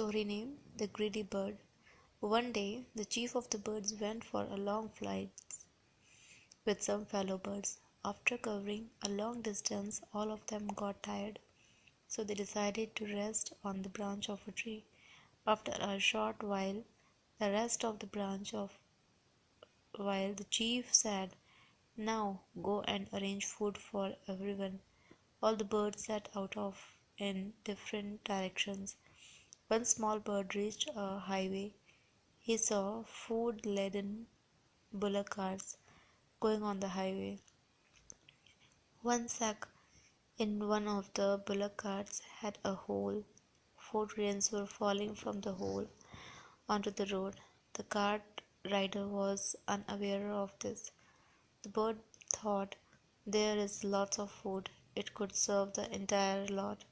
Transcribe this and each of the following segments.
Story name The Greedy Bird. One day, the chief of the birds went for a long flight with some fellow birds. After covering a long distance, all of them got tired, so they decided to rest on the branch of a tree. After a short while, the rest of the branch of while the chief said, "Now go and arrange food for everyone." All the birds set out of in different directions. One small bird reached a highway. He saw food-laden bullock carts going on the highway. One sack in one of the bullock carts had a hole. Food grains were falling from the hole onto the road. The cart rider was unaware of this. The bird thought, "There is lots of food. It could serve the entire lot.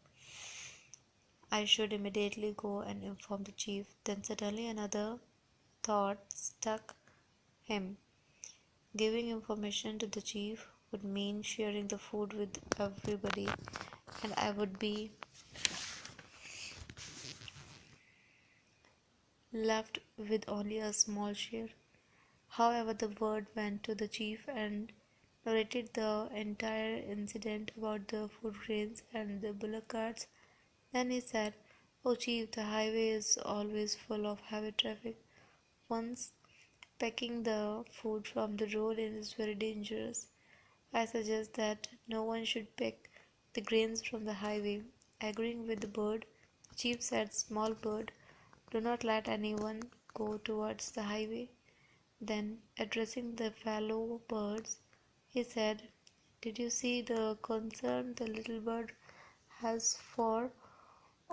I should immediately go and inform the chief." Then suddenly another thought struck him. Giving information to the chief would mean sharing the food with everybody, and I would be left with only a small share. However, the bird went to the chief and narrated the entire incident about the food grains and the bullock carts. Then he said, "Oh chief, the highway is always full of heavy traffic. Once packing the food from the road is very dangerous. I suggest that no one should pick the grains from the highway." Agreeing with the bird, the chief said, "Small bird, do not let anyone go towards the highway." Then, addressing the fellow birds, he said, "Did you see the concern the little bird has for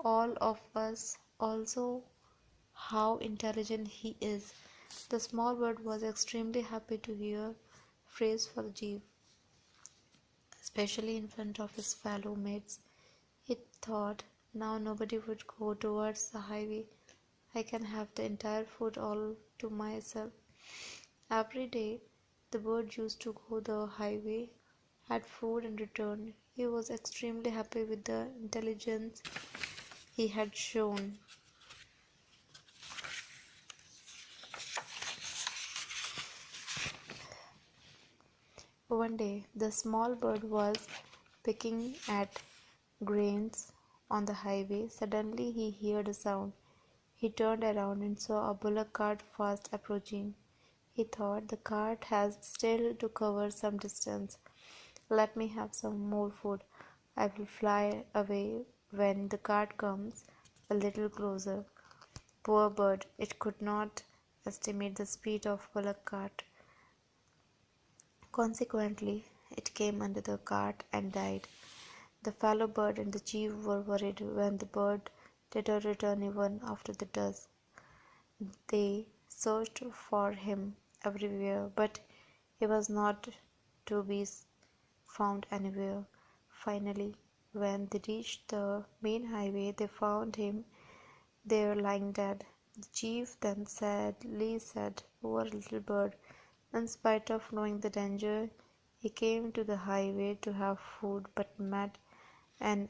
all of us? Also, how intelligent he is." The small bird was extremely happy to hear praise for the chief, especially in front of his fellow mates. He thought, "Now nobody would go towards the highway. I can have the entire food all to myself." Every day, the bird used to go the highway, had food, and returned. He was extremely happy with the intelligence he had shown. One day, the small bird was picking at grains on the highway. Suddenly, he heard a sound. He turned around and saw a bullock cart fast approaching. He thought, "The cart has still to cover some distance. Let me have some more food. I will fly away when the cart comes a little closer." Poor bird, it could not estimate the speed of bullock cart. Consequently, it came under the cart and died. The fellow bird and the chief were worried when the bird did not return even after the dusk. They searched for him everywhere, but he was not to be found anywhere. Finally, when they reached the main highway, they found him there lying dead. The chief then sadly said, "Poor little bird. In spite of knowing the danger, he came to the highway to have food but met an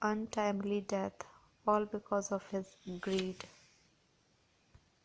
untimely death, all because of his greed."